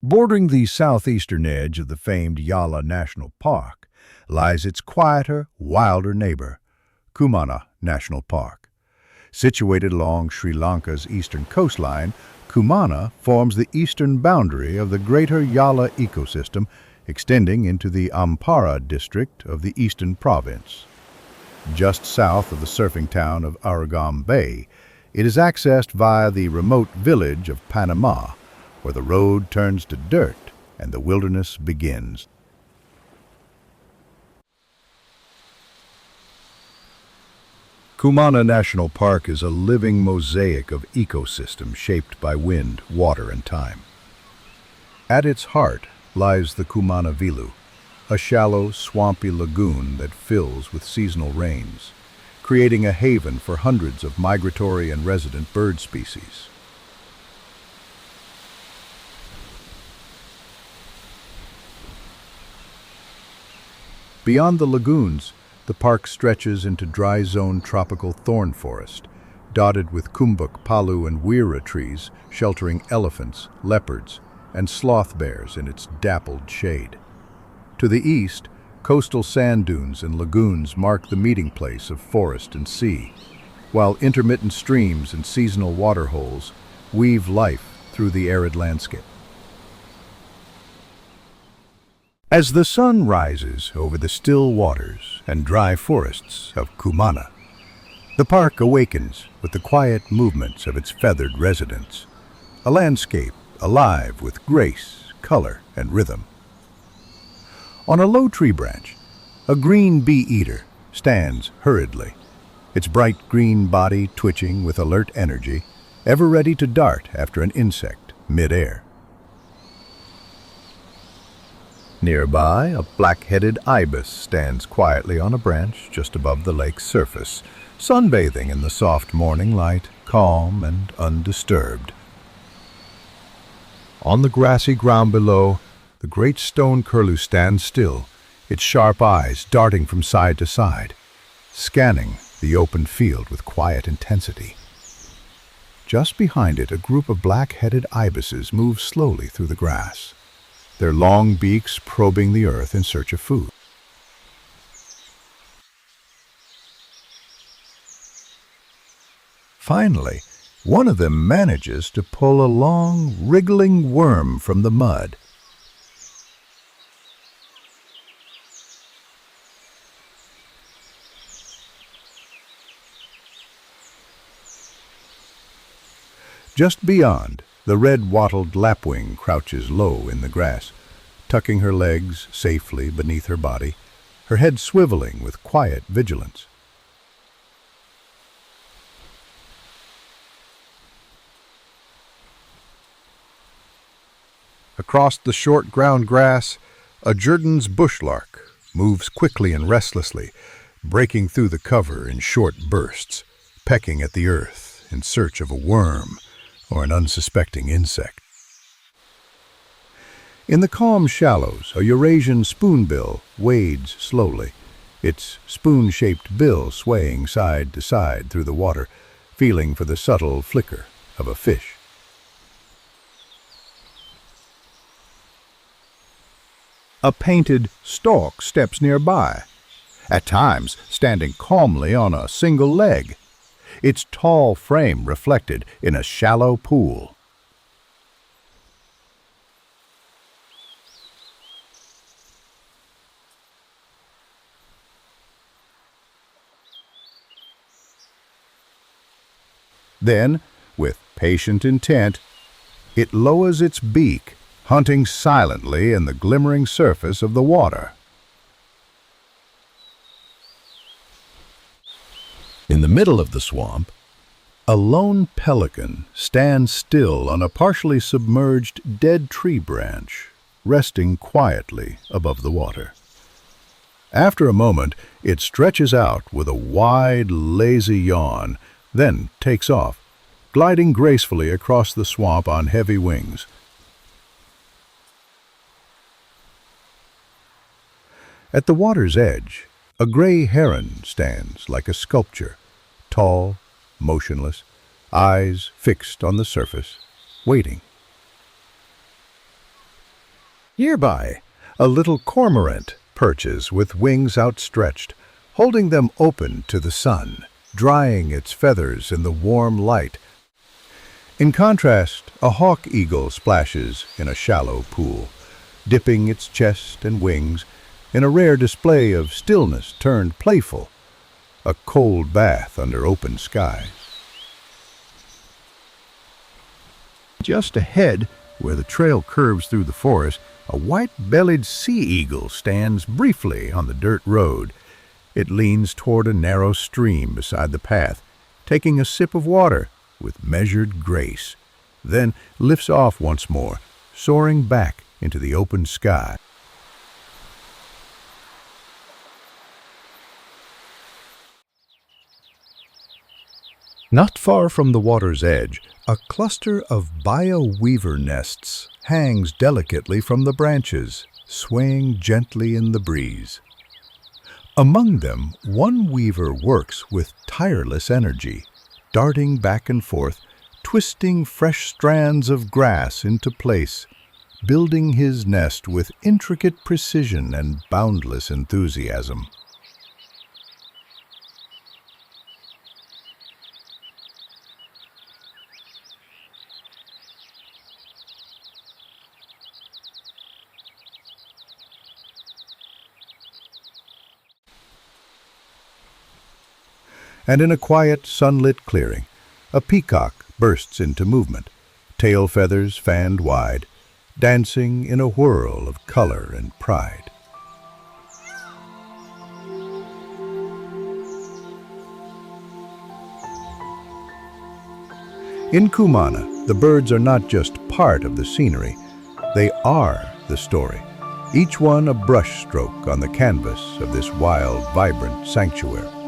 Bordering the southeastern edge of the famed Yala National Park lies its quieter, wilder neighbor, Kumana National Park. Situated along Sri Lanka's eastern coastline, Kumana forms the eastern boundary of the greater Yala ecosystem, extending into the Ampara district of the eastern province. Just south of the surfing town of Arugam Bay, it is accessed via the remote village of Panama, where the road turns to dirt and the wilderness begins. Kumana National Park is a living mosaic of ecosystems shaped by wind, water, and time. At its heart lies the Kumana Vilu, a shallow, swampy lagoon that fills with seasonal rains, creating a haven for hundreds of migratory and resident bird species. Beyond the lagoons, the park stretches into dry-zone tropical thorn forest, dotted with kumbuk, palu, and wira trees sheltering elephants, leopards, and sloth bears in its dappled shade. To the east, coastal sand dunes and lagoons mark the meeting place of forest and sea, while intermittent streams and seasonal waterholes weave life through the arid landscape. As the sun rises over the still waters and dry forests of Kumana, the park awakens with the quiet movements of its feathered residents, a landscape alive with grace, color, and rhythm. On a low tree branch, a green bee-eater stands hurriedly, its bright green body twitching with alert energy, ever ready to dart after an insect mid-air. Nearby, a black-headed ibis stands quietly on a branch just above the lake's surface, sunbathing in the soft morning light, calm and undisturbed. On the grassy ground below, the great stone curlew stands still, its sharp eyes darting from side to side, scanning the open field with quiet intensity. Just behind it, a group of black-headed ibises move slowly through the grass, their long beaks probing the earth in search of food. Finally, one of them manages to pull a long, wriggling worm from the mud. Just beyond, the red-wattled lapwing crouches low in the grass, tucking her legs safely beneath her body, her head swiveling with quiet vigilance. Across the short ground grass, a Jerdon's bushlark moves quickly and restlessly, breaking through the cover in short bursts, pecking at the earth in search of a worm or an unsuspecting insect. In the calm shallows, a Eurasian spoonbill wades slowly, its spoon-shaped bill swaying side to side through the water, feeling for the subtle flicker of a fish. A painted stork steps nearby, at times standing calmly on a single leg, its tall frame reflected in a shallow pool. Then, with patient intent, it lowers its beak, hunting silently in the glimmering surface of the water. In the middle of the swamp, a lone pelican stands still on a partially submerged dead tree branch, resting quietly above the water. After a moment, it stretches out with a wide, lazy yawn, then takes off, gliding gracefully across the swamp on heavy wings. At the water's edge, a gray heron stands like a sculpture, tall, motionless, eyes fixed on the surface, waiting. Nearby, a little cormorant perches with wings outstretched, holding them open to the sun, drying its feathers in the warm light. In contrast, a hawk eagle splashes in a shallow pool, dipping its chest and wings in a rare display of stillness turned playful, a cold bath under open skies. Just ahead, where the trail curves through the forest, a white-bellied sea eagle stands briefly on the dirt road. It leans toward a narrow stream beside the path, taking a sip of water with measured grace, then lifts off once more, soaring back into the open sky. Not far from the water's edge, a cluster of bio-weaver nests hangs delicately from the branches, swaying gently in the breeze. Among them, one weaver works with tireless energy, darting back and forth, twisting fresh strands of grass into place, building his nest with intricate precision and boundless enthusiasm. And in a quiet, sunlit clearing, a peacock bursts into movement, tail feathers fanned wide, dancing in a whirl of color and pride. In Kumana, the birds are not just part of the scenery, they are the story, each one a brushstroke on the canvas of this wild, vibrant sanctuary.